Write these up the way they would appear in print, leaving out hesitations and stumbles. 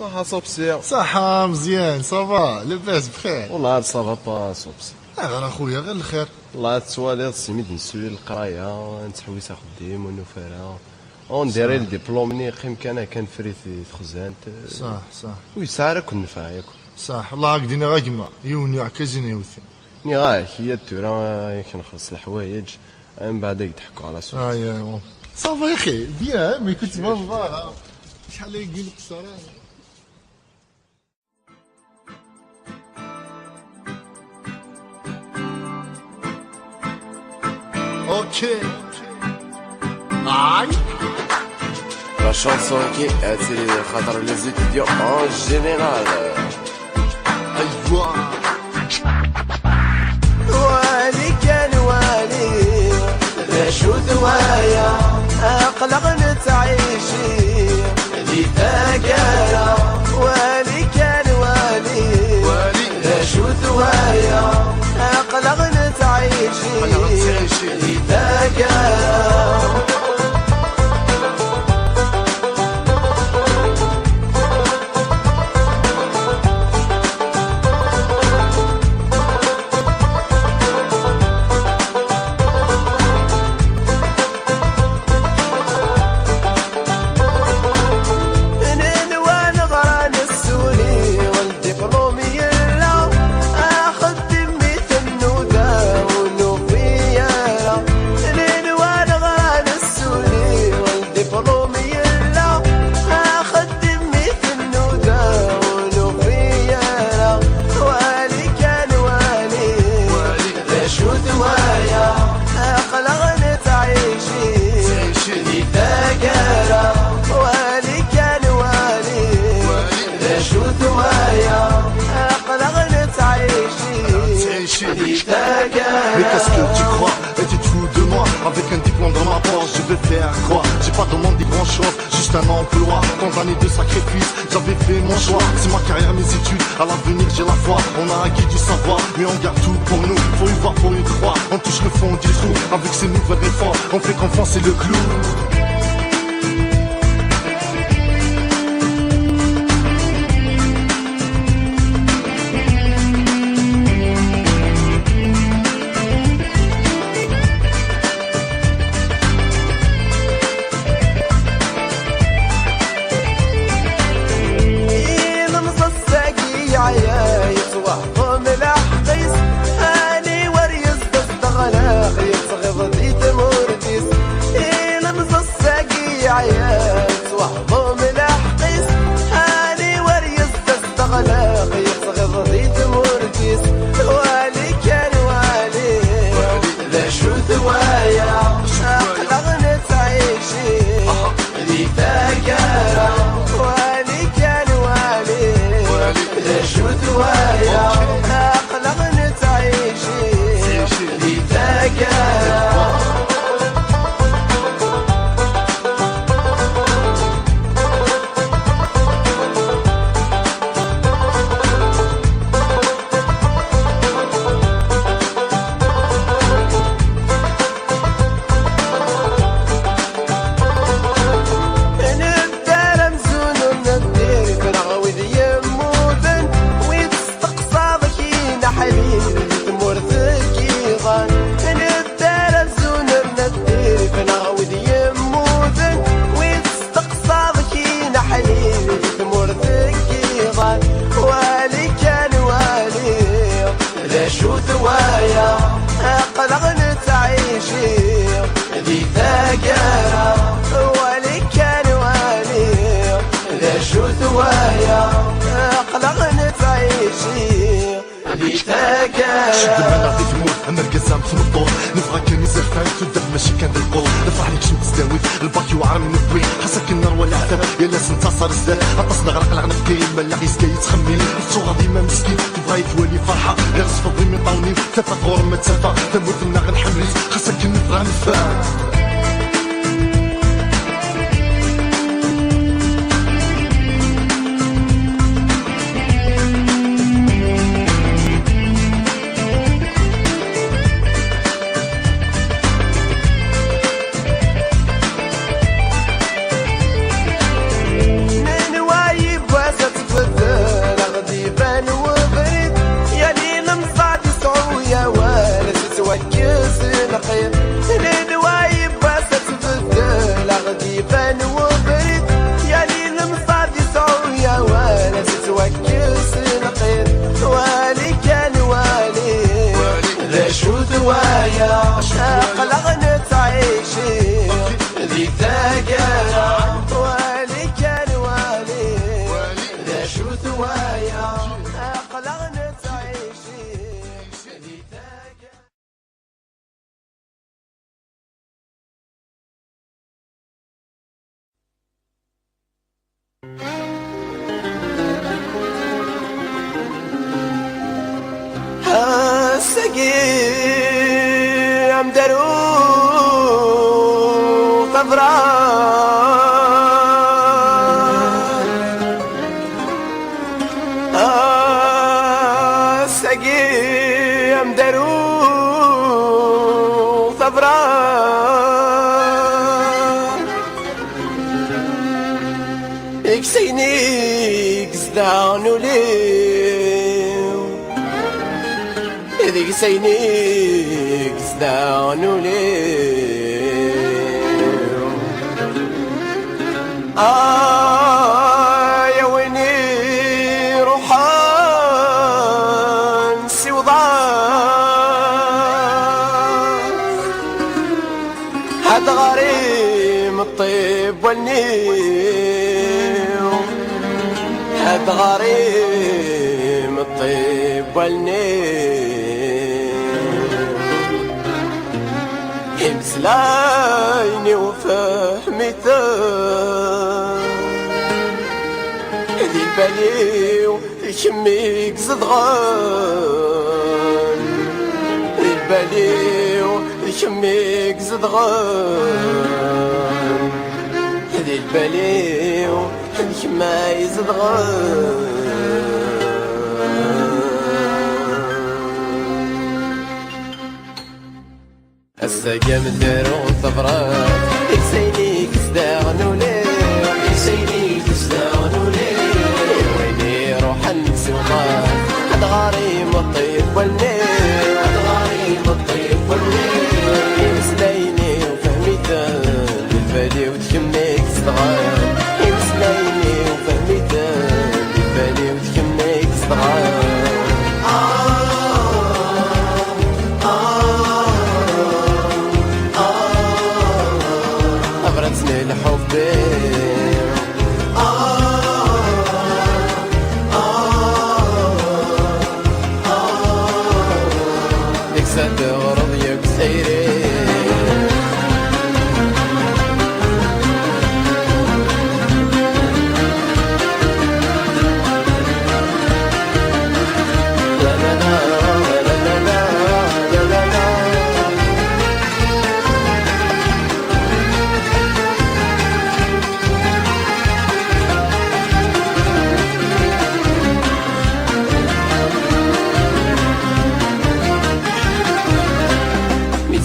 صحة صوبسي. صحة مزيان صافا لاباس بخير. والله صافا با صوبسي. غير اخويا غير الخير. والله التواليط سميت نسوي القرايه نتحوس خديم ونفرا وندير الدبلوم قيم كان فريتي تخزانت. صح ويسارك ونفع ياك. صح الله عقدينا غاكما يوني عكازيني وثي. ني غاك هي التورا كنخلص الحوايج من بعد يضحكوا على سوق. يا صافا يا اخي بيان مي كنت ما شحال يقول لك الصراحه. اوكي La chanson qui est tirée خاطر les étudiants en général. ايوا والي كان والي شو ثوايا اقلق نتعيشي دي تاقايا والي كان والي شو ثوايا اقلق نتعيشي دي تاقايا Mais qu'est-ce que tu crois? Et tu te fous de moi? Avec un diplôme dans ma poche, je vais faire quoi? J'ai pas demandé grand chose, juste un emploi. Tant d'années de sacrifice, j'avais fait mon choix. C'est ma carrière, mes études, à l'avenir j'ai la foi. On a acquis du savoir, mais on garde tout pour nous. Faut y voir pour y croire, on touche le fond du trou. Avec ces nouvelles réformes, on fait qu'enfoncer le clou. مركز في الطول نبغى كان يزر فايت ودك ماشي كان بالقول نفرح لك شو تستاوي الباكي وعر من الكوين حسك النار ولا عذاب يا ناس انتصر الزاد عطس نغرق العنب كاين ملا غيسكا يتخمين الفتو غادي ما مسكين تبغى يتولي فرحه غير صفر من طاونين ثلاثه غور ما تسافى تموت منا غنحمليت خاصك نبغى نفا. السقيم درو ثفران السقيم درو ثفران اكسينيك زدانو ليو ذيك سينيك زدانو ليو يا ويني روحان سوضان هاد غريم الطيب والنيو هاد غريم الطيب والنيو يمسلايني وفهمتان ذي الباليو يشميك زدغان ذي الباليو يشميك زدغان ذي الباليو يشماي زدغان السقم دارو ثفرات يسينيك زداغنو ليه يسينيك زداغنو ليه ويني روح نسوطان هاد غريم الطيب والنيل هاد غريم الطيب والنيل يمسلايني وفهميتان بالبالي وتشميك صغار يمسلايني وفهميتان بالبالي وتشميك صغار أبرزني الحب ديك سد ورضيك سيري لا لا لا لا لا لا لا لا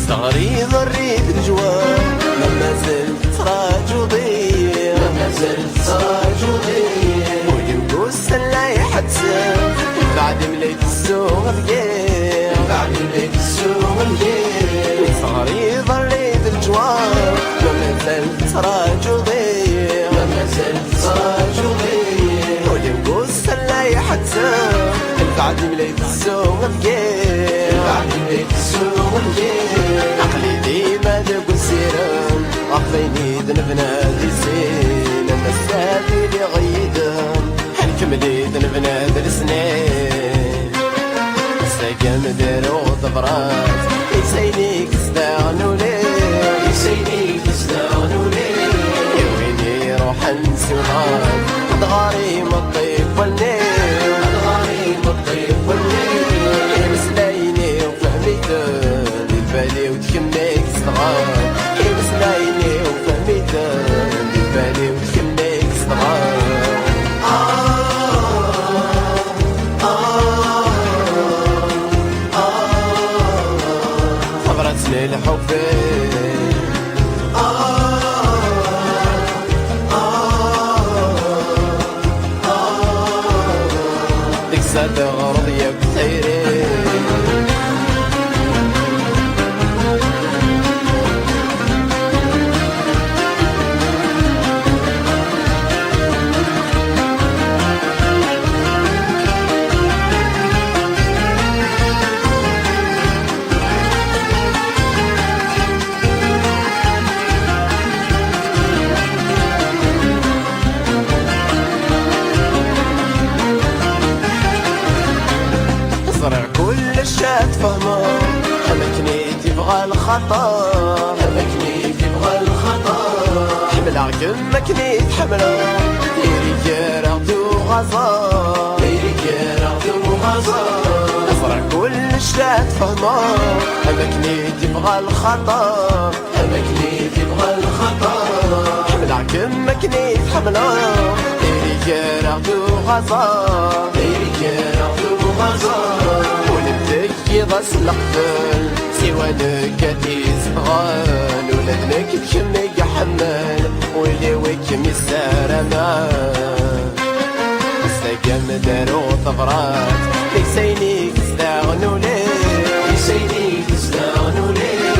صغري ضريت الجوار ما زلت سراج وضيع ما زلت سراج وضيع ولي وقوس لا يحتسب بعد مليت السوق ثقيل بعد مليت السوق ثقيل صغري ضريت الجوار ما زلت سراج وضيع ما زلت سراج وضيع ولي وقوس لا يحتسب بعد مليت السوق ثقيل بعد مليت السوق ثقيل عقلي ديما ذوق السيران غفيني ذنبنا ذي سين انا السافي اللي غيدهم حنكملي ذنبنا ذي السنين السقم دارو ضبرات يسينيك زدانو ليه يسينيك زدانو ليه يا ويني روح نسوطان هاد غريم الطيب والنيل هاد غريم الطيب والنيل يمسلايني وفهميتان بالي وتشميك صغار يمسلايني وفهميتان بالي وتشميك صغار صبرتني لحبي ديك سادة غرضية بخيري فهمه حمكني تبغى الخطا حمكني تبغى الخطا حمل عقل مكني تحمله غزال ليلي رغدو غزال نفرح كلش لا تفهمو أماكني تبغى الخطر أماكني تبغى الخطر حمل كما كنيت حملو ليلي رغدو غزال ليلي رغدو غزال ولدك يضس القتل سوانك تيزغال ولدنك بشمي يحمل واللي ويك مسار امان استقام دارو ثغرات ليسينيك استغنوا ليه ليسينيك استغنوا ليه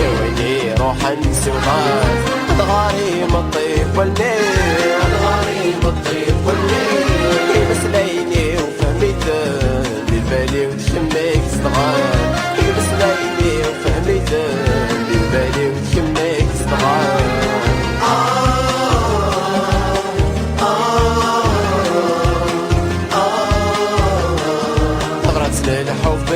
يا ويلي روحا سوغات ادغاري مطيب والليل ادغاري مطيب والليل مسليني وفهميتن بالبالي وتشميك صغار مسليني وفهميتن بالبالي وتشميك صغار طغرت للحب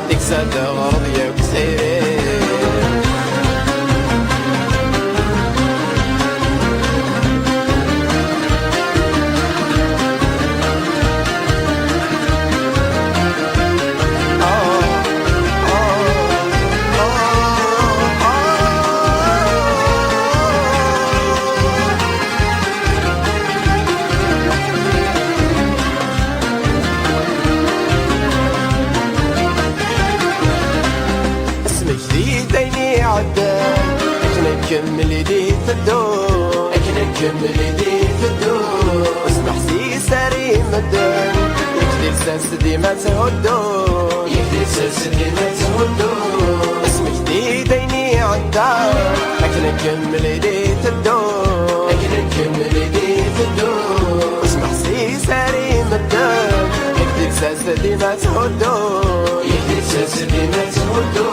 ديك سادة غرضية وكسيري نكمل يدي في الدور نكمل يدي في الدور اسمح سيساري مدن يكدي ساس ديما تهدو يكدي ساس ديما تهدو اسمك ديني عالدار نكمل يدي في الدور نكمل يدي في الدور اسمح سيساري مدن يكدي ساس ديما تهدو يكدي ساس ديما تهدو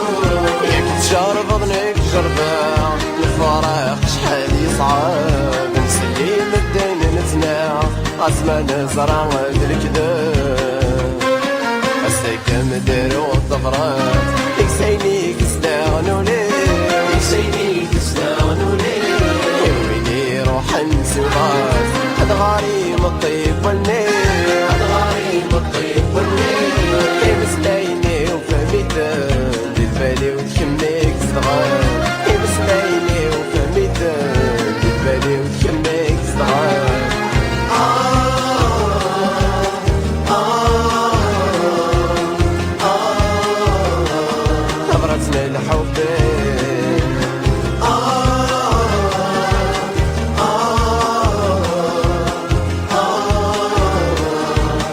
يكدي شرب ظنك جربا الفراق شحال يصعب نسلي مدين نتنا أزمان زرع الكذاب أستيكم ديرو الضفرات يكسينيك استغنوا ليه يكسينيك استغنوا ليه يويني روحا سوغات أدغاري مطيب والنيل أدغاري مطيب والنيل مسلايني وفهميتن بالبالي وتشميك صغار مسلايني وفهميتن بالبالي وتشميك صغار نظرتنا الحب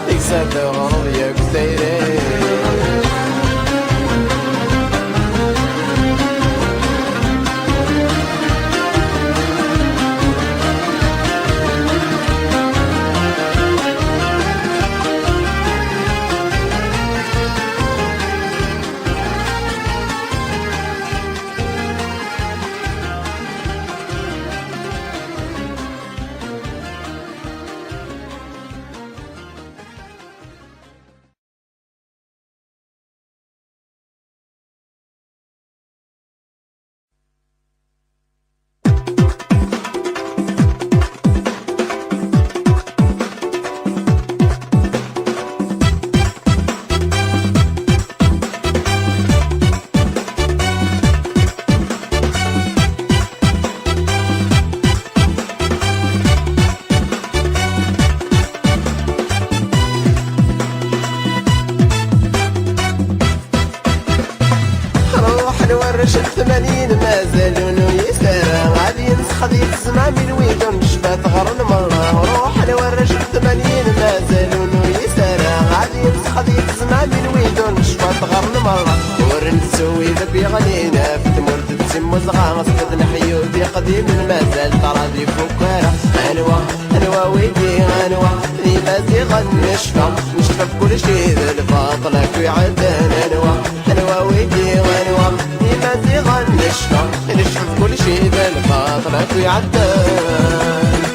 يكسب غرض يكسيري ورش الثمانين ما زالوا يسارع غادي ينسخ ذيك السمع من ويدون شفات غرن مرة روح نورش الثمانين ما زالوا يسارع غادي ينسخ ذيك السمع من ويدون شفات غرن مرة ورن تسوي ذبي غنينا في تمر تتسم وزغا صدد نحيو ذي قديم ما زال ترى ذي فكرة انوا ويدي انوا ذي مازي غنشفى نشفى في كل شي ذا الباطلة في عدن انوا ويدي انوا مازي غنشفى نشفى في كل شي ذا الباطلة في عدن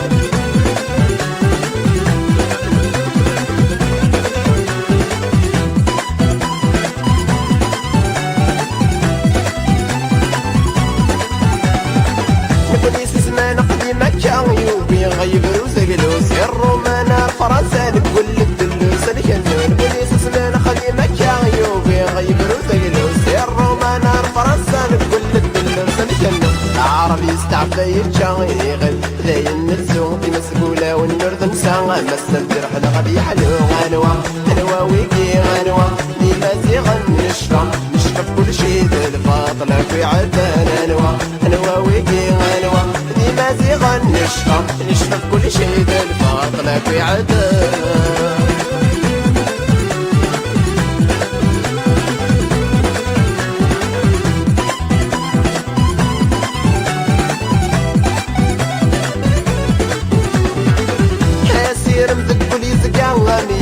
تعبى يتشاغي غل داين نرزو دي مسؤولة والنرد نسا مسا الجرح غادي يحلو غنوة ويكي غنوة ديما زيغن نشفى بكل شي الفاطلة في عدان غنوة ويكي غنوة ديما زيغن نشفى بكل شي الفاطلة في عدان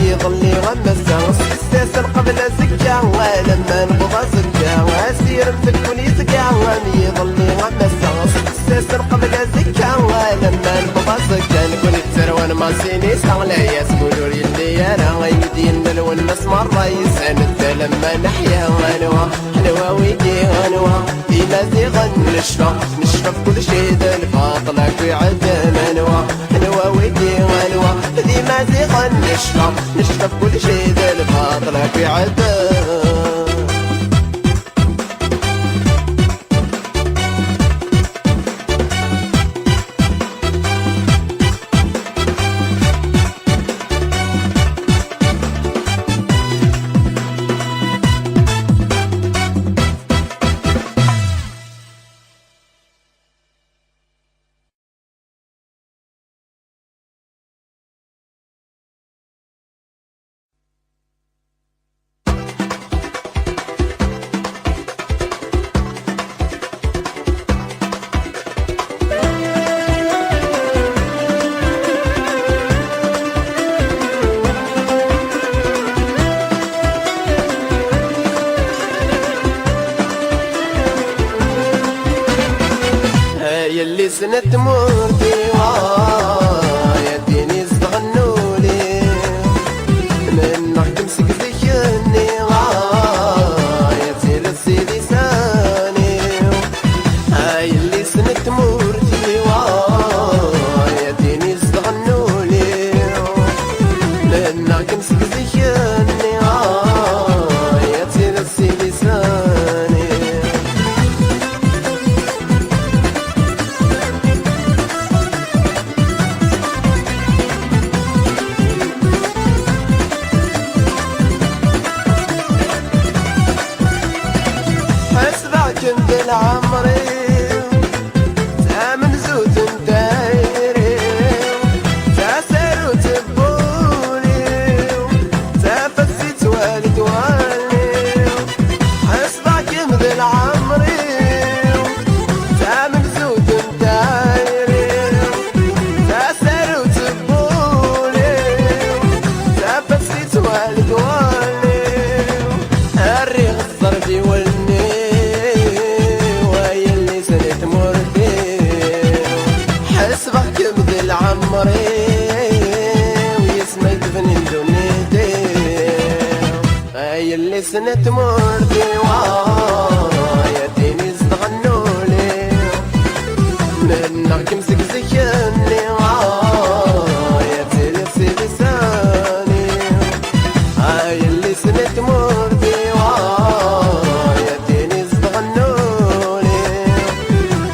يظلي غمسة استسل قبل زكا لما نبغى زكا اسير مثل يزكا يظلي غمسة استسل قبل زكا لما نبغى زكا نكون تروان ما سيني سغلا يسقولوا لي اللي انا يدي نلون مسمار يسند لما نحيا غنوة ويدي غنوة ديما زيغن نشفى بكل شي الفاطلة في عدن غنوة ويدي غنوة ديما زيغن نشفى بكل شي الفاطلة في عدن يلي سنة مورتي يديني استغنولي منك تمسك ذكرني يصير سيدي ساني يلي سنة مورتي يديني استغنولي منك تمسك ذكرني يصير سيدي ساني كنت العمري تامن زوت دايري تاسر وتبولي تفسيت والد والي حسبك كنت العمري تامن زوت دايري تاسر وتبولي تفسيت والد والي الريغ الضربي والني عمري ويسمى يدفن دنيتي يلي سنة مردي يديني استغنولي منك مسك زكني يا سيدي ساني يلي سنة مردي يديني استغنولي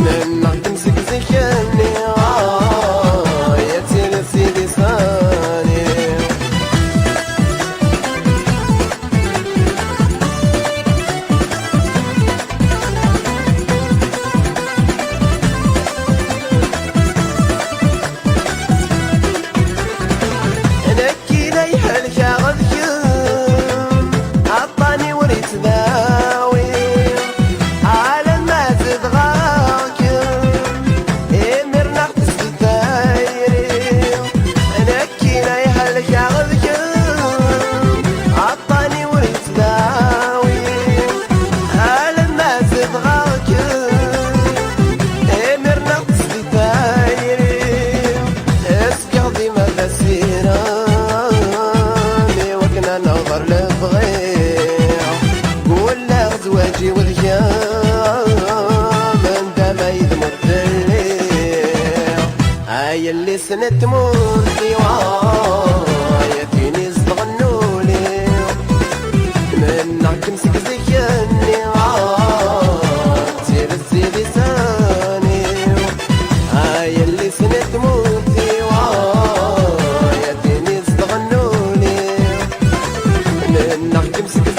منك مسك زكني سيدي ساني نكي لي حلكة غذكم عطاني وريت ذاوي على ما زد غاكم مرنا تستدايري عطاني وريت داوي هلا ما زبغاك مرنا قصدي دايري اسقضي ما بسيراني وكنا نظر لبغير قول له زواجي واليوم انت ما يدمر الليل يلي سنة مورتي يديني استغنولي منك تمسك زكني سيدي ساني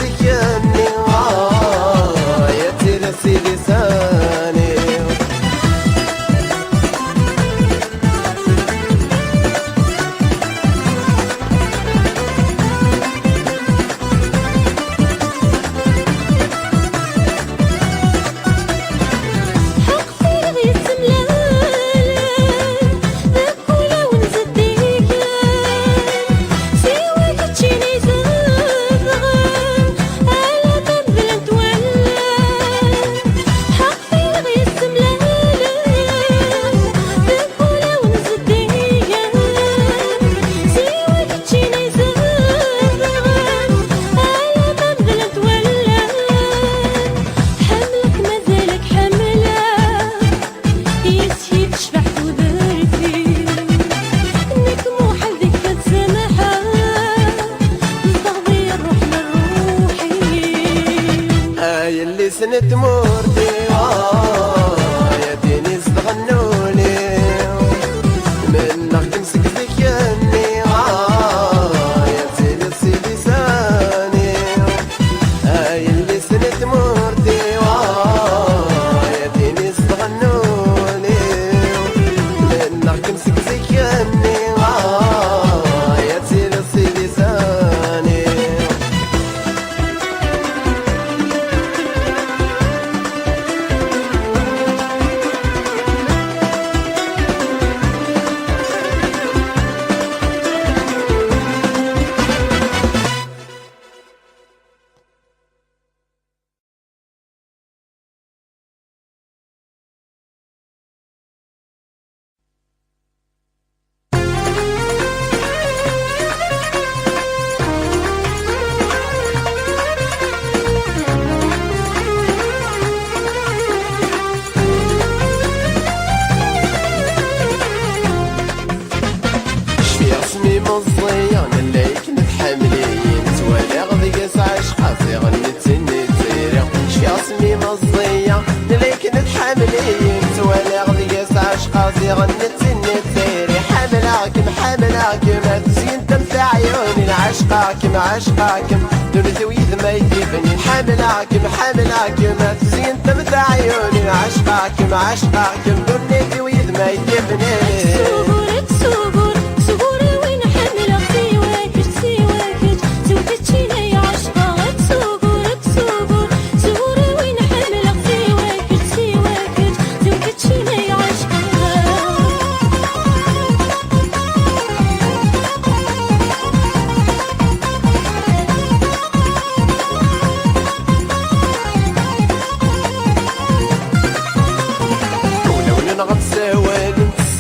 سكني يا ترسي لساني اللي سنت مورتي يا ديني استغنولي منك تمسك ذكرني يا سيدي سيدي ساني اللي سنت مورتي يا ديني استغنولي منك تمسك ذكرني يا سيدي سيدي ساني اسمي مزيان اللي كنت حملين توالي غذي قاس عشقاسي غنيت سني تسيري شفي اسمي مزيان اللي كنت حملين توالي غذي قاس عشقاسي غنيت سني تسيري حملاكم ما تزين تمتع عيوني عشقاكم دوني ويد ما يجيبني حملاكم ما تزين تمتع عيوني عشقاكم دوني ويد ما يجيبني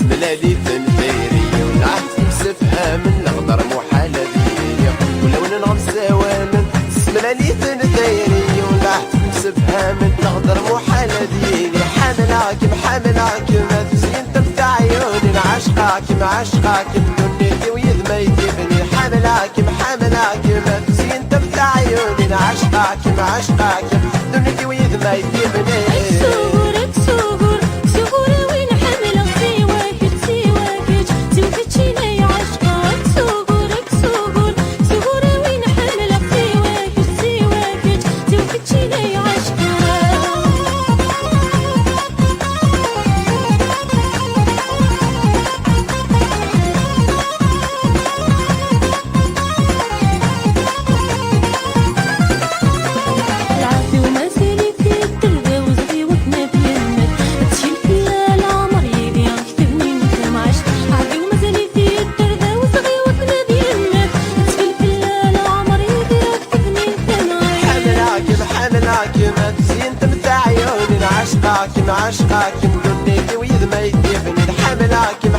بلادي تنثيري ونعت مسفها من الغدر محالة ديني ولو نغم سوان بلادي تنثيري ونعت مسفها من الغدر محالة ديني حملاكم ما تزين تمتع عيوني عشقاكم دنيتي ويد ما يجيبني حملاكم ما تزين تمتع عيوني عشقاكم دنيتي ويد ما يجيبني ما تزين تمتع عيوني عشقاكم دنيتي ويد ما يجيبني حملاكم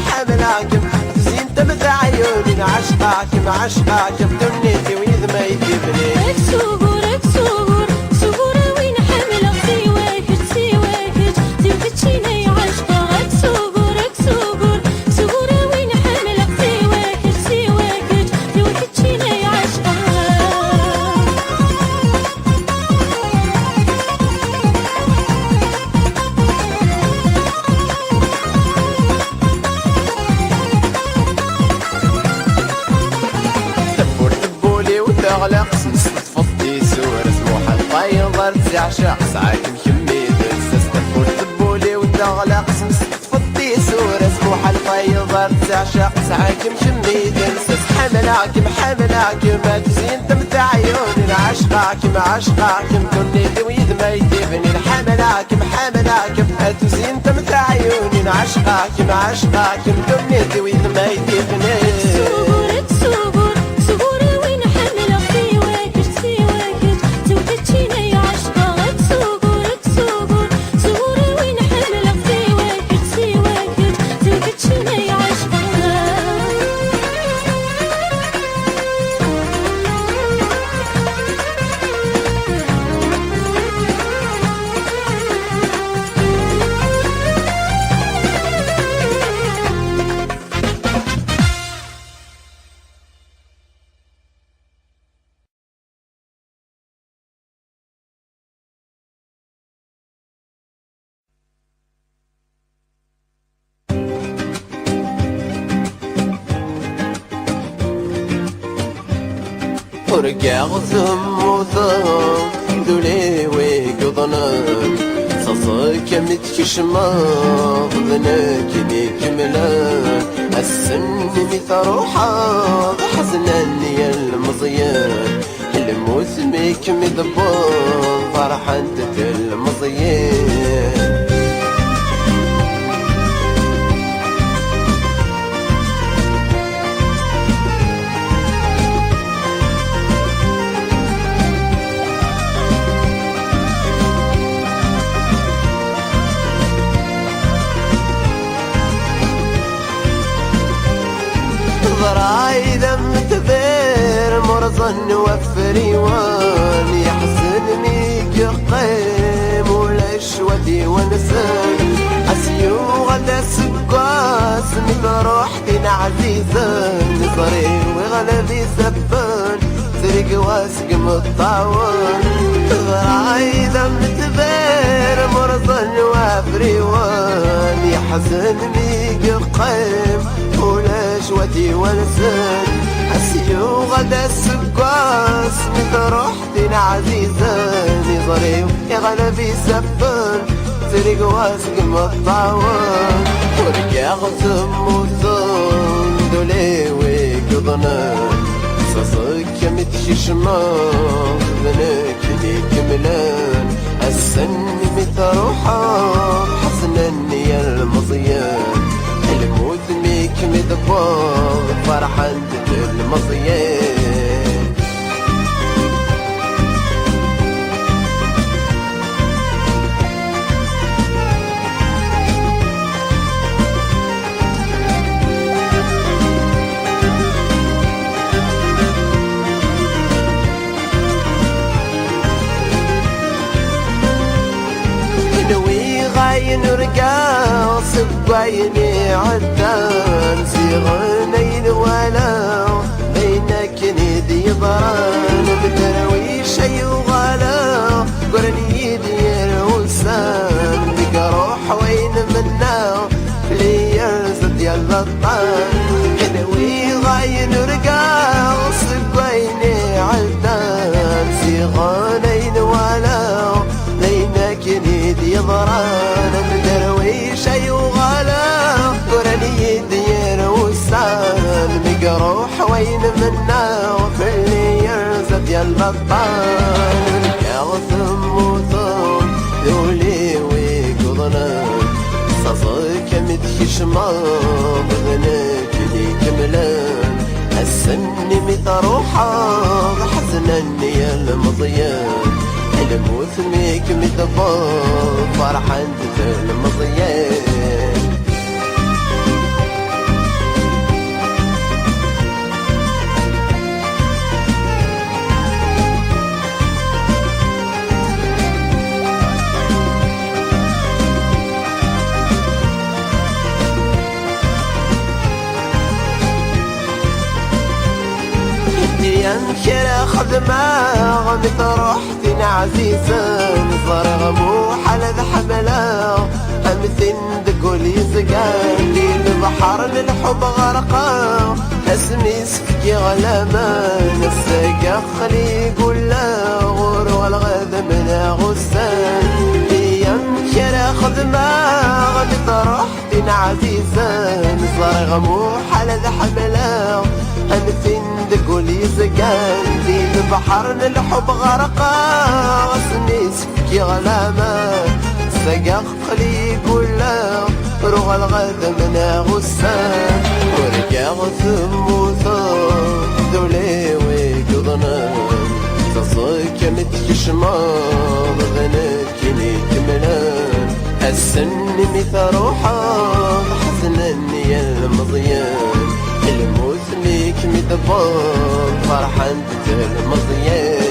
تزين تمتع عيوني عشقاكم دنيتي ويد ما يجيبني سوغور وين حملك سواكج تبكتشيني عشقاك سوغور وين حملك سواكج تبكتشيني عشقاك تبولي وتغلق سنس تفضي يظهر تعشق ساعات مكمي درس تفور تبولي وتغلق سمس تفضي سورة سموحة الفيظهر تعشق ساعات مكمي درس حملاك محملاك ما تزين تمتع عيوني عشقاك معشقاك كوني دويد ما يدفني حملاك محملاك ما تزين تمتع عيوني عشقاك معشقاك كوني دويد ما يدفني سوبرك سوبر سوبر وين حملك سواكش سواكش توتشيني عشقك سوبرك سوبر سوبر وين حملك سواكش سواكش توتشيني عشقك ورقع ثموثم دولي ويقضنك صصك متكشماغ ذنك ليك ملاك السن مثروحة حزنا يا المزيان الموسمك مذبوط فرحة المزيان ضراي دم تبير مرضن وفريوان يحزن ميك قيم ولا شوتي ونسان أسيو غدا سقاس مثل روحتي عزيزان نصري وغلبي زبان سرق واسق مطاوان ضراي دم تبير مرضن وفريوان يحزن ميك قيم ولا شوتي ونسان أسيو غدا السقاس مثل روحتي عزيزان يضريو يا غلبي سبان فريق واسق مطاوان ورقع غزم وثم دولي ويقضنان صصك متششماغ ذنك ليك ملان السن مثل روحة حسنا يا المضيان الموت ميك مذبوط فرحة المضيان غاين رقا صبايني عدان صيغنين ولا بينك ندي ضران بتروي شي وغلا قرني يدي الوسان بقى روح وين منا لي يرزد يا البطان حلوي غاين رقا صبايني عدان صيغنين ولا بينك ندي ضران بدرويش وغلا قرني دير وسان بقروح وين منا وفي اللي يرزد يا البطان يا غثم وثم ذولي ويقضنان صصك متخشماغ بذنك ليك ملان السن مثروحة حزنا يا المضيان الموت ميك مذبوط فرحة المضيان ينكر خدمة غمت روحتي عزيزة صار غموح على ذحملة أمثل دقول يزقان لي البحر للحب غرقا اسمي سفكي غلامان السقا خلي يقول لا غور والغد من الدماغ اللي تروح دين عزيزة نزلاري غموح على ذا حملة أنفين دقولي زقان دي البحر الحب غرقا غسني سفكي غلاما سقا قلي يقول روغ الغد من غسان ورقا غثموثا ذولي ويقضنا تصيك متكشماض غنكني كملان السن مثروحا حزنني يا المضيان الموت ليك مدبر فرحان المضيان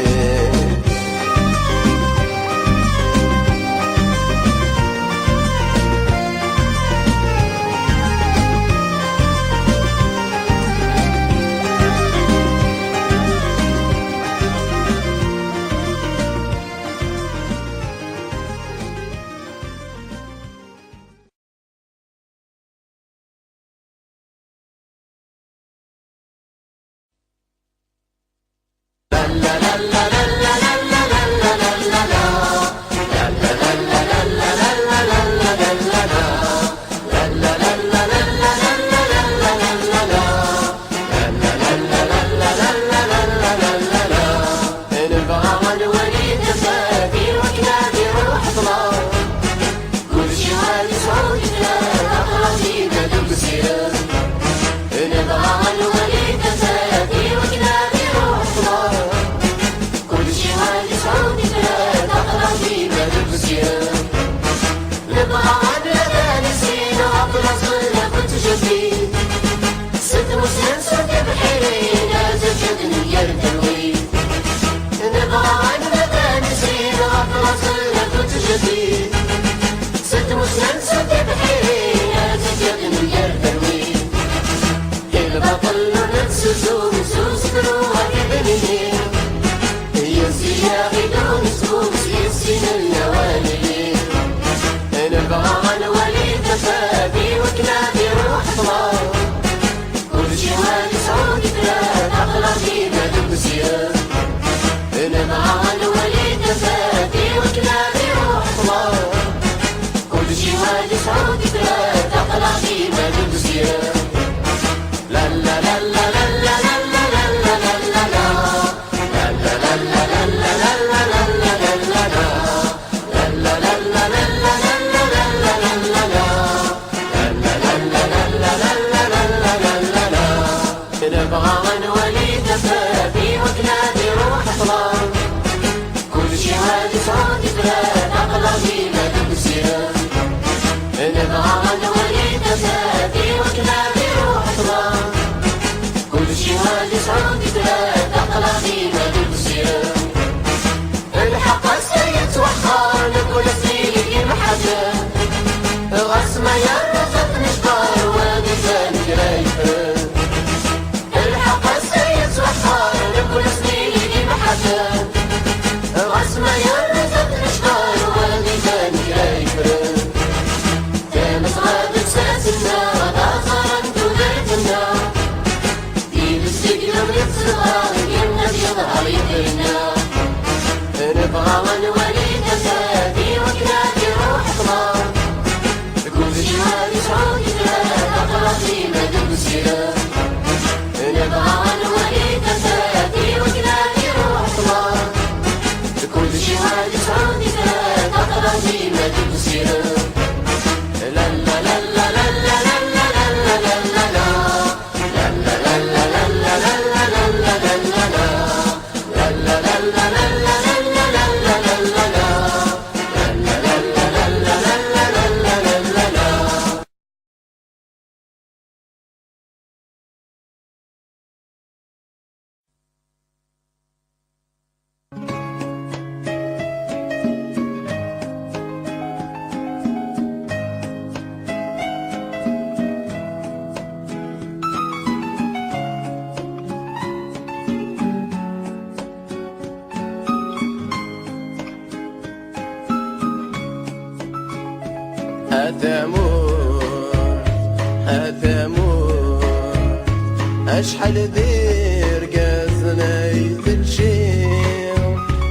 أشحال دير قازنا يتنشير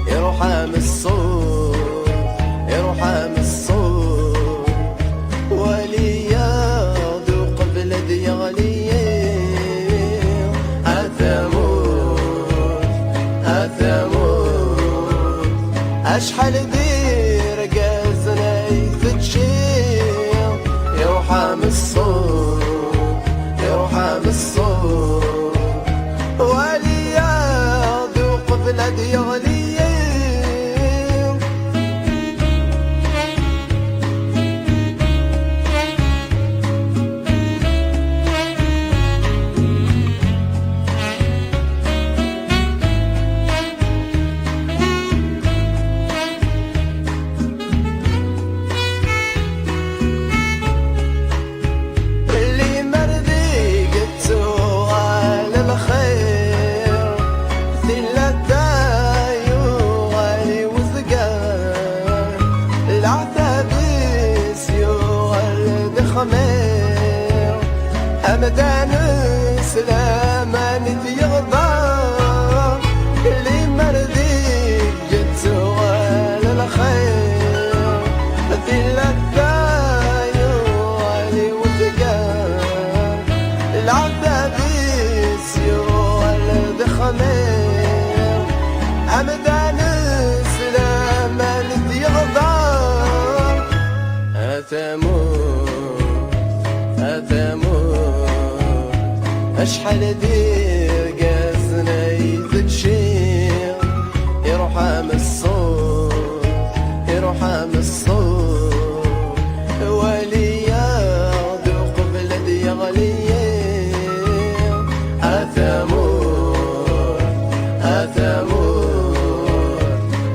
يروح عام الصوت يروح عام الصوت اشحال دير قازنا يتشير يروح من الصوت يروح من الصوت وليا ذوق بلاد يغلي همدان سلامان يغضى اللي مرضي جت ولا الخير ذي الدايو علي وثقار العذاب يسيو الدخمير همدان سلامان يغضى اشحال دير قازنا يتشير يروح من الصوت يروح من الصوت وليا ذوق بلاد يغلي اثمور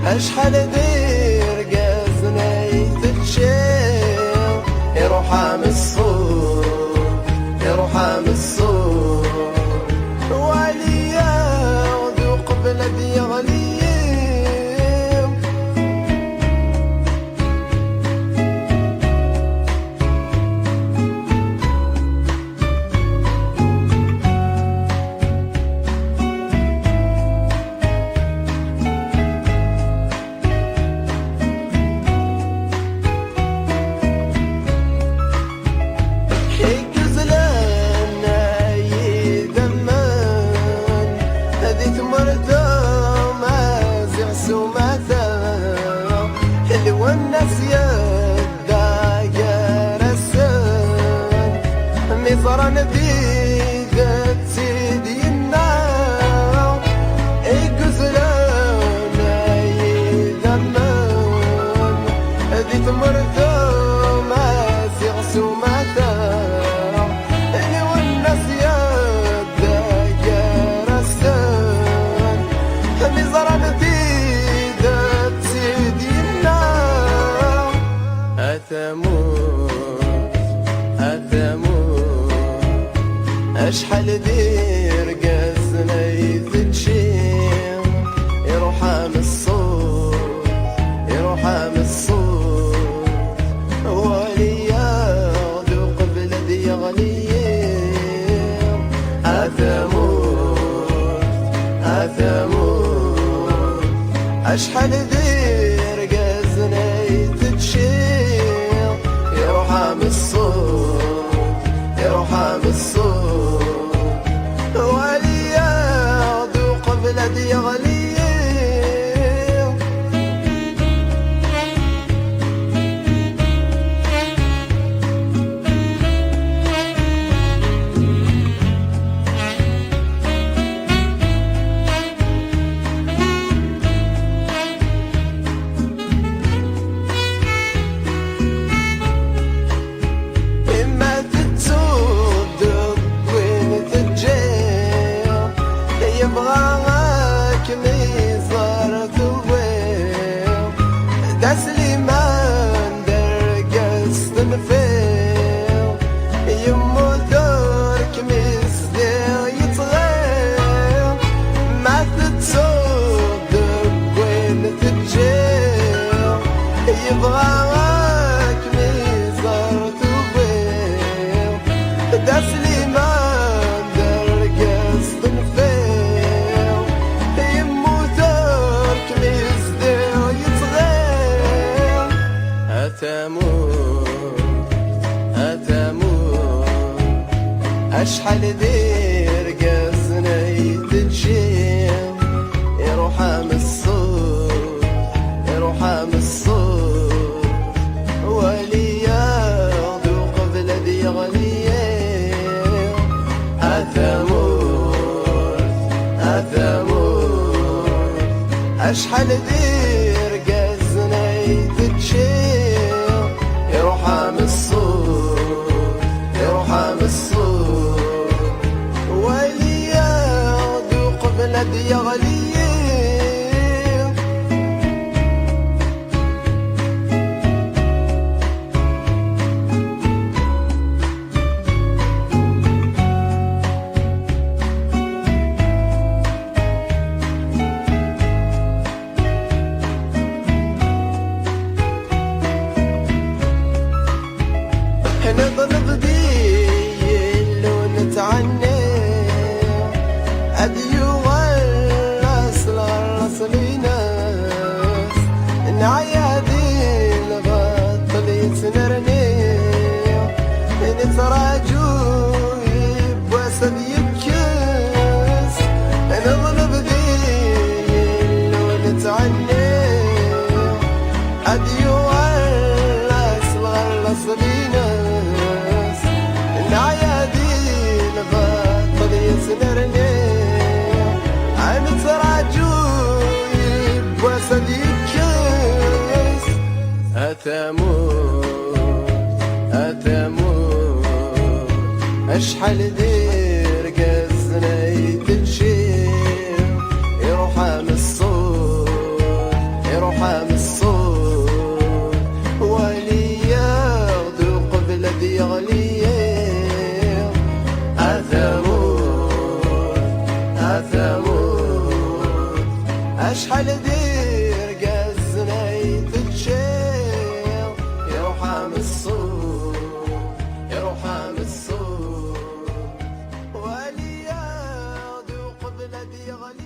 اشحال دير قازنا يتشير يروح من الصوت يروح من الصوت بلد يغلي والناس يدا جرسان مصران ديدت سيدي النار اقزلان يدمان ديت مرتو ما سيغسو ماتار والناس يدا جرسان مصران ديدت سيدي أثمور أشحال دير قازنا يتشير يروح من الصوت يروح من الصوت وليا ذوق بلاد يغلي أثمور أشحال دير قازنا يتشير يروح من الصوت يروح من الصوت وليا ذوق بلاد يغلي سليمان درقص تنفير يمو دورك مزدير يتغير ما تتصدق وين تتجير يبغاك ميزار تبير دا سليمان درقص تنفير يمو دورك مزدير يتغير أثمور أشحال دير قازنا يتشير يروح من الصوت يروح يرحم الصوت ولياض قبل ذي غليه أثمود أثمود أشحال دير قزنا يتشير يرحم الصوت يرحم الصوت ولياض قبل ذي غليه نضرب ديل ونتعني أديو الأصل ناس نعيادي البطل يتنرني نتراجو يبواسد يبكس نضرب ديل ونتعني أديو الأصل ناس العيادين بطل يسنرني عن تراجو يبواسد يبكس أثمود أثمود أشحال دير قزنا يتشير يرحم الصوت يرحم الصوت ولياض قبل ذي غليه أثمود أثمود أشحال دير قزنا يتشير يرحم الصوت يرحم الصوت ولياض قبل ذي غليه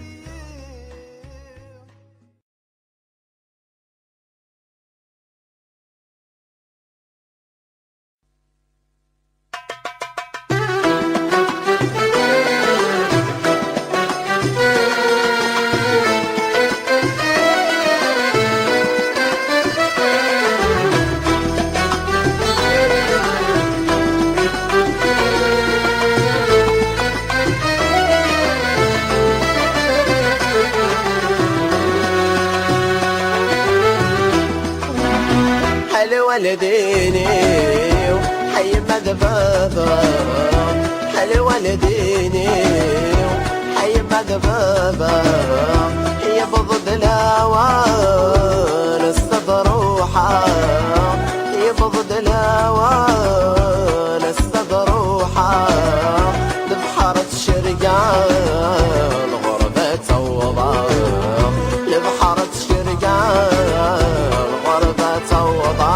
والديني حي مدبابا حلو والديني حي مدبابا هي بضد الاوان استضروحا هي بضد الاوان استضروحا لبحارة الشرقان غربة وضع لبحارة الشرقان غربة وضع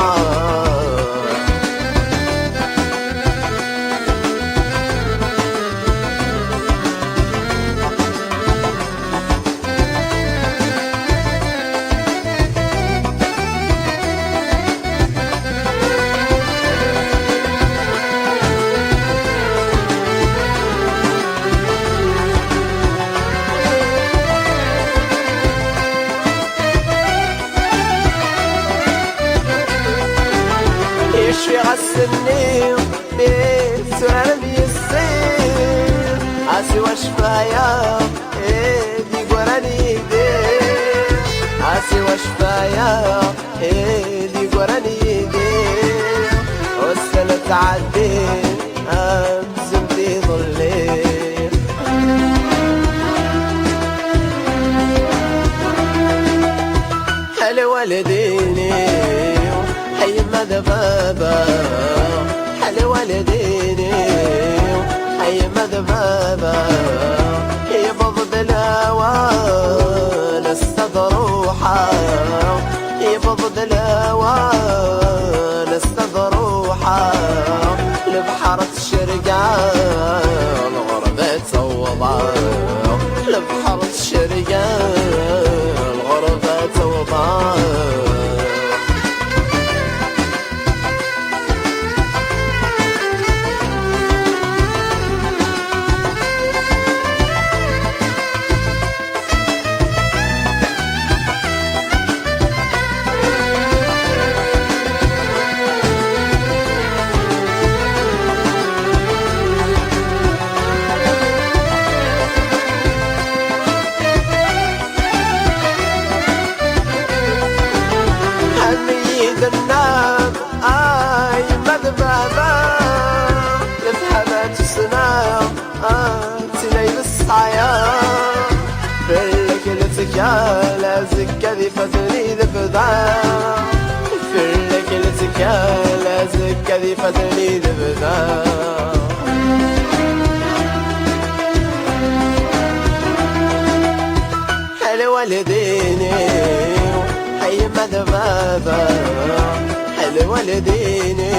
يشفي غسلني بيت ورمي السير عسي وشفايا ايدي قراني دير عسي وشفايا ايدي قراني دير والسنة تعدي امزم في ظلي هلا والديني حي مدبابا حل والديني حي مدبابا هي بضد الاوان استضروحا هي بضد الاوان استضروحا لبحارة الشرقان غربة وضع لبحارة الشرقان غربة وضع فاتني ذبذا في الليل زكا زكا ذي فاتني ذبذا حل والديني حي مذبابا حل والديني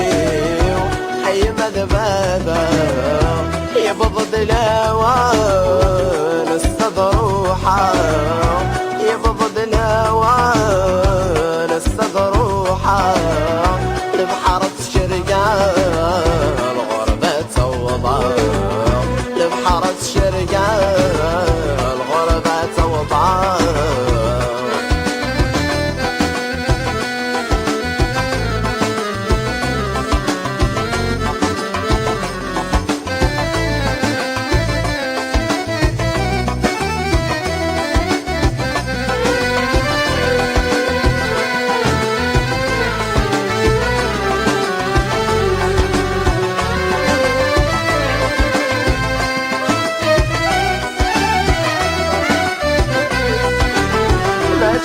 حي مذبابا يبض الهوان استضروحا يبض الهوان استضروحا لبحارة الشرقاء الغربة توضع لبحارة الشرقاء الغربة توضع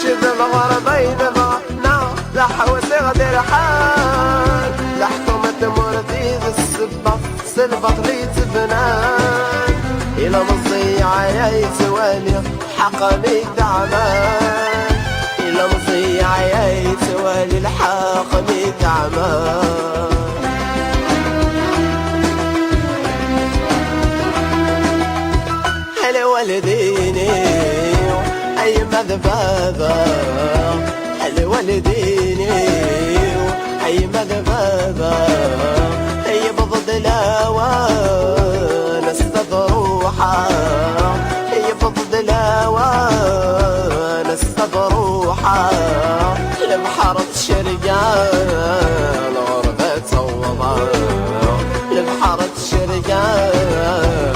شذ الغربة يذبحنا لحوس غدير حال لحكومة مرتيز السبة سلبق لي تبنان إلى مصيعة يتوالي حقني تعمان إلى مصيعة يتوالي الحقني تعمان هلا والديني أي مذبابا حل والديني أي مذبابا أي بضد الهوان استضروحا أي بضد الهوان استضروحا لبحارة الشرقاء الغربة توضع لبحارة الشرقاء